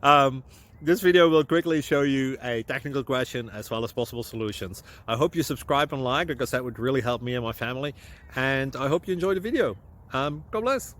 um, this video will quickly show you a technical question as well as possible solutions. I hope you subscribe and like, because that would really help me and my family. And I hope you enjoy the video. God bless.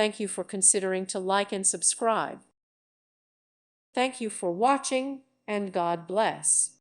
Thank you for considering to like and subscribe. Thank you for watching, and God bless.